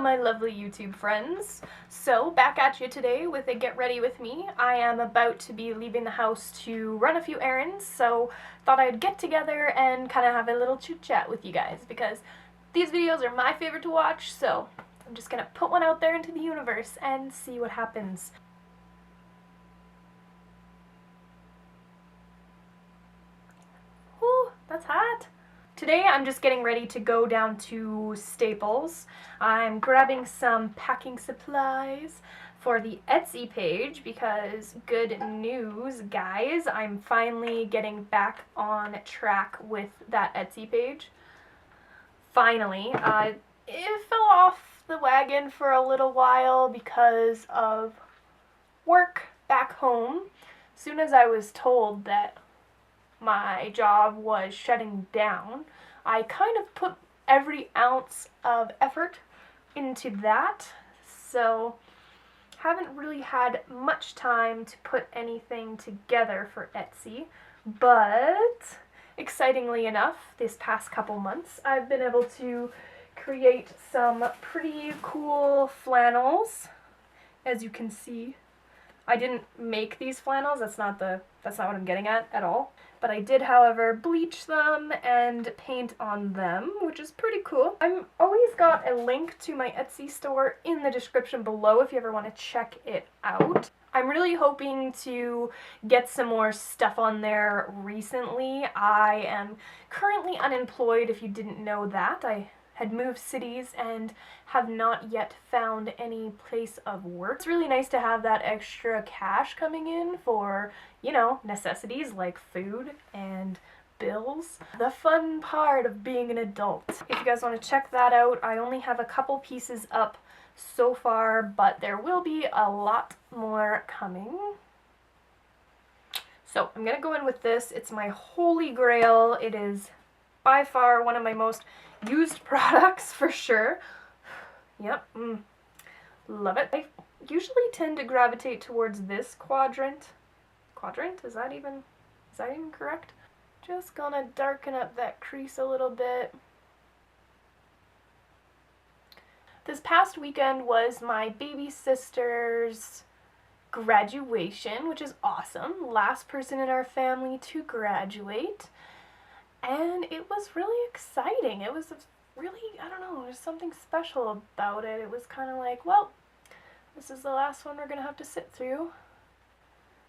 my lovely YouTube friends. So, back at you today with a get ready with me. I am about to be leaving the house to run a few errands, so thought I'd get together and kind of have a little chit chat with you guys because these videos are my favorite to watch, so I'm just gonna put one out there into the universe and see what happens. Whew, that's hot. Today I'm just getting ready to go down to Staples. I'm grabbing some packing supplies for the Etsy page because good news, guys, I'm finally getting back on track with that Etsy page. Finally. It fell off the wagon for a little while because of work back home. As soon as I was told that my job was shutting down, I kind of put every ounce of effort into that, so haven't really had much time to put anything together for Etsy, but excitingly enough, this past couple months I've been able to create some pretty cool flannels. As you can see, I didn't make these flannels, that's not what I'm getting at all. But I did, however, bleach them and paint on them, which is pretty cool. I've always got a link to my Etsy store in the description below if you ever want to check it out. I'm really hoping to get some more stuff on there recently. I am currently unemployed, if you didn't know that. I had moved cities and have not yet found any place of work. It's really nice to have that extra cash coming in for, you know, necessities like food and bills. The fun part of being an adult. If you guys want to check that out, I only have a couple pieces up so far, but there will be a lot more coming. So I'm gonna go in with this. It's my holy grail. It is by far one of my most used products for sure. Yep, love it. I usually tend to gravitate towards this quadrant. Quadrant? Is that even correct? Just gonna darken up that crease a little bit. This past weekend was my baby sister's graduation, which is awesome. Last person in our family to graduate. And it was really exciting. It was really, I don't know, there's something special about it. It was kind of like, well, this is the last one we're going to have to sit through.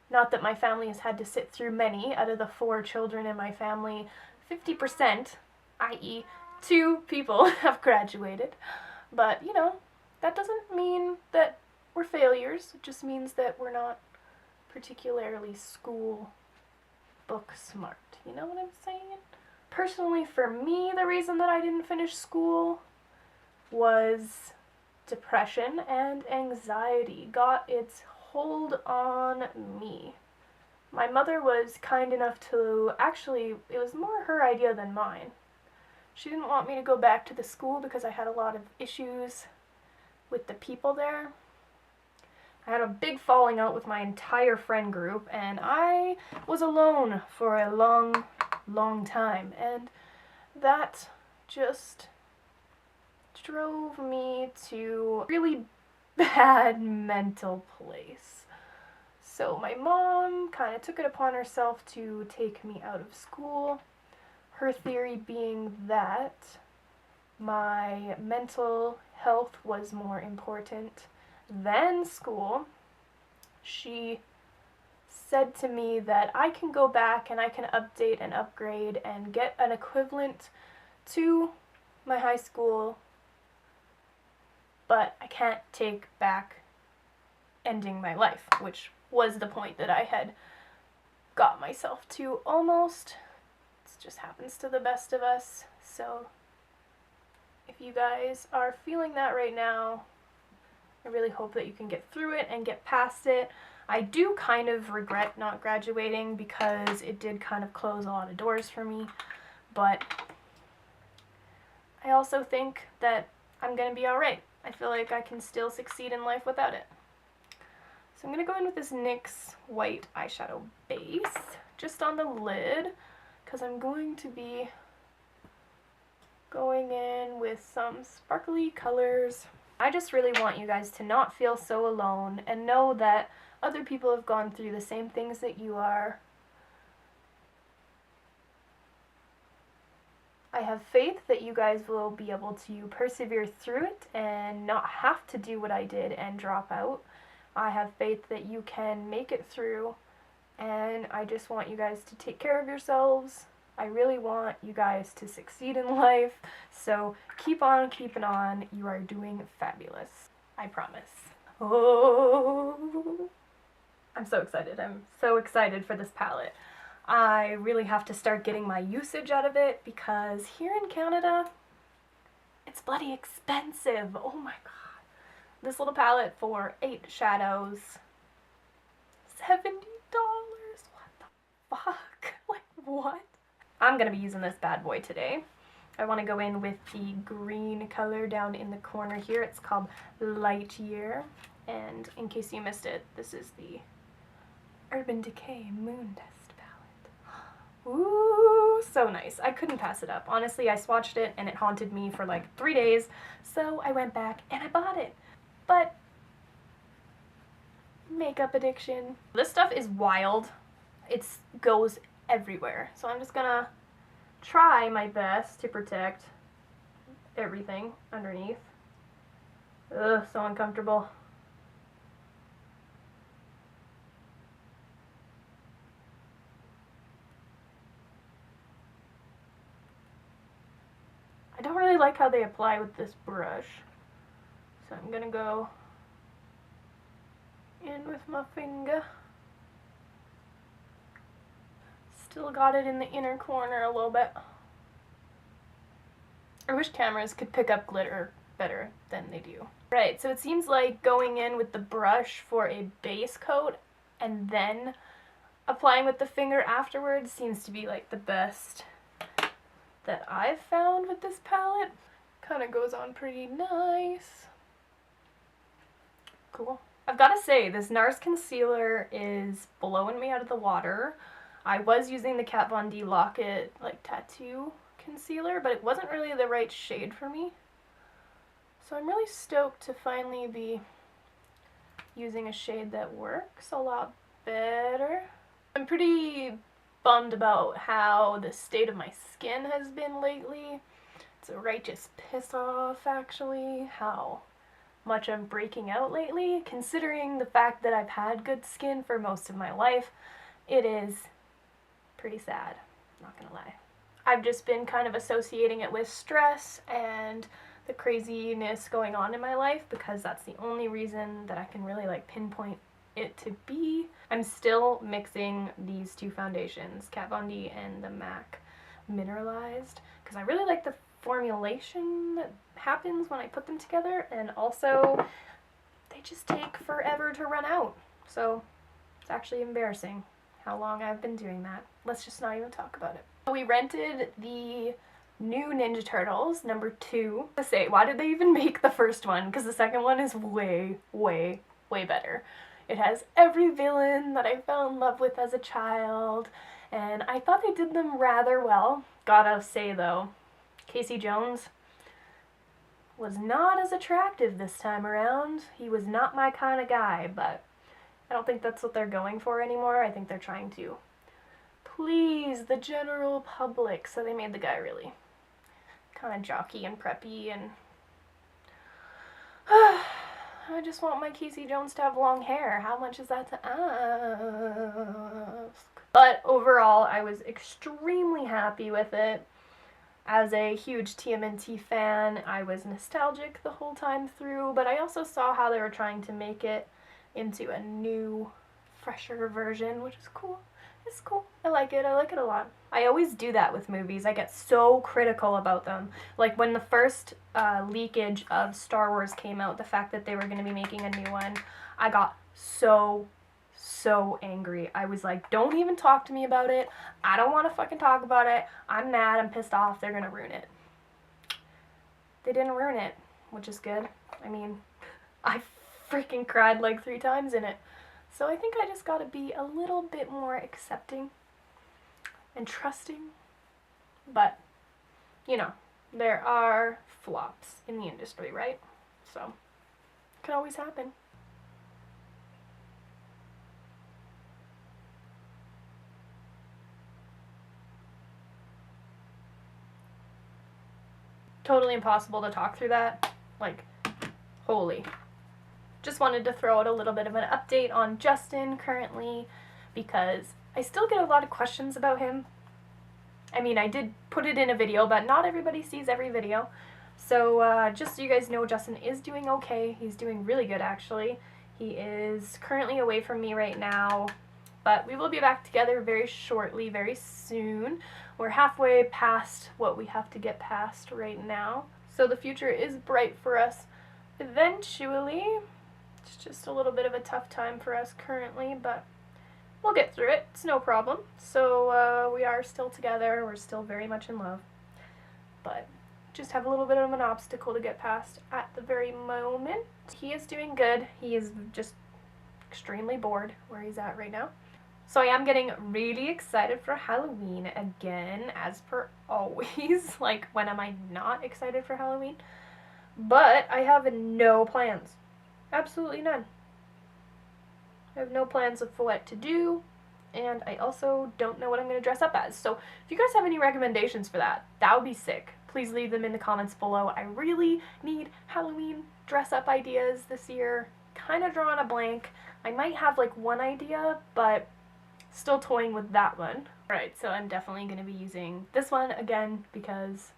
Not that my family has had to sit through many. Out of the 4 children in my family, 50%, i.e. 2 people, have graduated. But, you know, that doesn't mean that we're failures. It just means that we're not particularly school book smart. You know what I'm saying? Personally, for me, the reason that I didn't finish school was depression and anxiety got its hold on me. My mother was kind enough to, actually, it was more her idea than mine. She didn't want me to go back to the school because I had a lot of issues with the people there. I had a big falling out with my entire friend group, and I was alone for a long time, and that just drove me to a really bad mental place. So my mom kind of took it upon herself to take me out of school, her theory being that my mental health was more important than school. She said to me that I can go back and I can update and upgrade and get an equivalent to my high school, but I can't take back ending my life, which was the point that I had got myself to almost. It just happens to the best of us. So if you guys are feeling that right now, I really hope that you can get through it and get past it. I do kind of regret not graduating because it did kind of close a lot of doors for me, but I also think that I'm going to be alright. I feel like I can still succeed in life without it. So I'm going to go in with this Nyx White eyeshadow base, just on the lid, because I'm going to be going in with some sparkly colors I just really want you guys to not feel so alone and know that other people have gone through the same things that you are. I have faith that you guys will be able to persevere through it and not have to do what I did and drop out. I have faith that you can make it through, and I just want you guys to take care of yourselves. I really want you guys to succeed in life, so keep on keeping on. You are doing fabulous. I promise. Oh, I'm so excited. I'm so excited for this palette. I really have to start getting my usage out of it because here in Canada, it's bloody expensive. Oh my god. This little palette for 8 shadows, $70. What the fuck? Like, what? I'm gonna be using this bad boy today. I want to go in with the green color down in the corner here. It's called Lightyear. And in case you missed it, this is the Urban Decay Moondust palette. Ooh, so nice. I couldn't pass it up. Honestly, I swatched it and it haunted me for like 3 days. So I went back and I bought it. But makeup addiction. This stuff is wild. It goes everywhere. So I'm just gonna try my best to protect everything underneath. Ugh, so uncomfortable. I don't really like how they apply with this brush. So I'm gonna go in with my finger. Still got it in the inner corner a little bit. I wish cameras could pick up glitter better than they do. Right, so it seems like going in with the brush for a base coat and then applying with the finger afterwards seems to be like the best that I've found with this palette. Kind of goes on pretty nice. Cool. I've got to say, this Nars concealer is blowing me out of the water. I was using the Kat Von D Lock-It like tattoo concealer, but it wasn't really the right shade for me. So I'm really stoked to finally be using a shade that works a lot better. I'm pretty bummed about how the state of my skin has been lately. It's a righteous piss off, actually, how much I'm breaking out lately. Considering the fact that I've had good skin for most of my life, it is pretty sad, not gonna lie. I've just been kind of associating it with stress and the craziness going on in my life because that's the only reason that I can really like pinpoint it to be. I'm still mixing these two foundations, Kat Von D and the MAC Mineralized, because I really like the formulation that happens when I put them together, and also they just take forever to run out. So it's actually embarrassing how long I've been doing that. Let's just not even talk about it. We rented the new Ninja Turtles, number 2. To say, why did they even make the first one? Because the second one is way, way, way better. It has every villain that I fell in love with as a child, and I thought they did them rather well. Gotta say though, Casey Jones was not as attractive this time around. He was not my kind of guy, but I don't think that's what they're going for anymore. I think they're trying to please the general public, so they made the guy really kind of jockey and preppy, and I just want my Casey Jones to have long hair. How much is that to ask? But overall, I was extremely happy with it. As a huge TMNT fan, I was nostalgic the whole time through, but I also saw how they were trying to make it into a new, fresher version, which is cool. It's cool. I like it a lot. I always do that with movies. I get so critical about them. Like when the first leakage of Star Wars came out, the fact that they were going to be making a new one, I got so angry. I was like, don't even talk to me about it. I don't want to fucking talk about it. I'm mad. I'm pissed off. They're going to ruin it. They didn't ruin it, which is good. I mean, I freaking cried like 3 times in it. So I think I just gotta be a little bit more accepting and trusting. But, you know, there are flops in the industry, right? So Could always happen. Totally impossible to talk through that. Like, holy. Just wanted to throw out a little bit of an update on Justin currently, because I still get a lot of questions about him. I mean, I did put it in a video, but not everybody sees every video. So just so you guys know, Justin is doing okay. He's doing really good, actually. He is currently away from me right now, but we will be back together very shortly, very soon. We're halfway past what we have to get past right now. So the future is bright for us eventually. It's just a little bit of a tough time for us currently, but we'll get through it. It's no problem. So we are still together. We're still very much in love. But just have a little bit of an obstacle to get past at the very moment. He is doing good. He is just extremely bored where he's at right now. So I am getting really excited for Halloween again, as per always. Like, when am I not excited for Halloween? But I have no plans. Absolutely none. I have no plans of what to do, and I also don't know what I'm going to dress up as. So if you guys have any recommendations for that, that would be sick. Please leave them in the comments below. I really need Halloween dress up ideas this year. Kind of drawing a blank. I might have like one idea, but still toying with that one. Alright, so I'm definitely going to be using this one again because,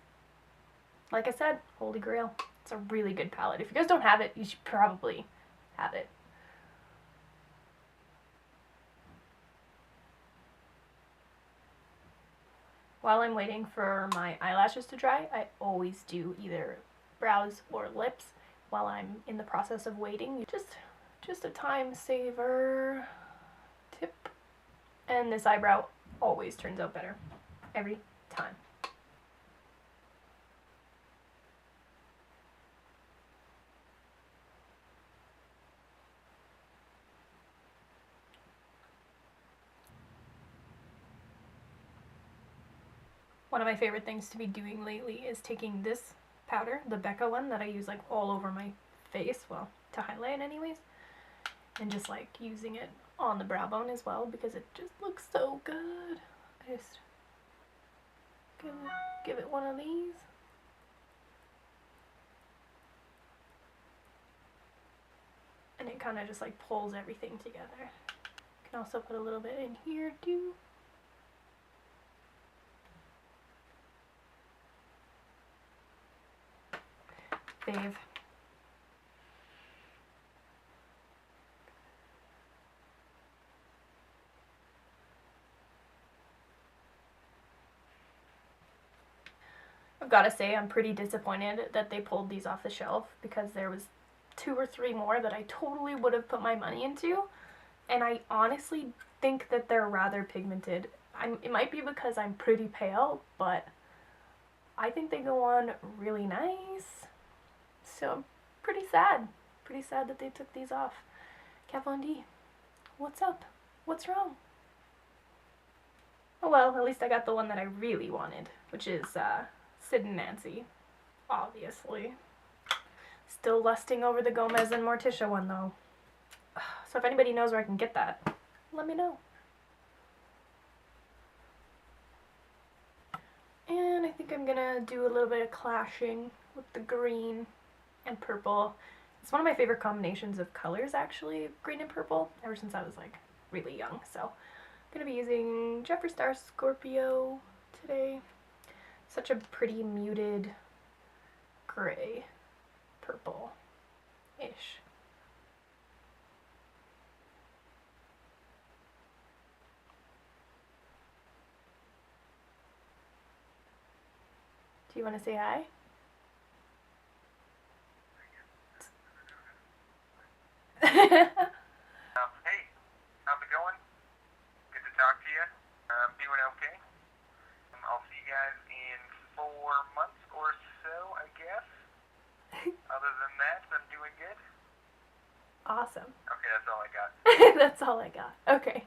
like I said, holy grail. It's a really good palette. If you guys don't have it, you should probably have it. While I'm waiting for my eyelashes to dry, I always do either brows or lips while I'm in the process of waiting. Just a time saver tip. And this eyebrow always turns out better. Every time. One of my favorite things to be doing lately is taking this powder, the Becca one that I use like all over my face, well, to highlight anyways, and just like using it on the brow bone as well because it just looks so good. I just give it one of these. And it kind of just like pulls everything together. You can also put a little bit in here too. Fave. I've got to say, I'm pretty disappointed that they pulled these off the shelf because there was 2 or 3 more that I totally would have put my money into, and I honestly think that they're rather pigmented. It might be because I'm pretty pale, but I think they go on really nice. So I'm pretty sad that they took these off. Kat Von D, what's up? What's wrong? Oh well, at least I got the one that I really wanted, which is Sid&Nancy, obviously. Still lusting over the Gomez and Morticia one though. So if anybody knows where I can get that, let me know. And I think I'm gonna do a little bit of clashing with the green and purple. It's one of my favorite combinations of colors, actually, green and purple, ever since I was like really young. So I'm gonna be using Jeffree Star Scorpio today. Such a pretty muted gray purple-ish. Do you want to say hi? Hey, how's it going? Good to talk to you. I'm doing okay. I'll see you guys in 4 months or so, I guess. Other than that, I'm doing good. Awesome. Okay, that's all I got. That's all I got. Okay.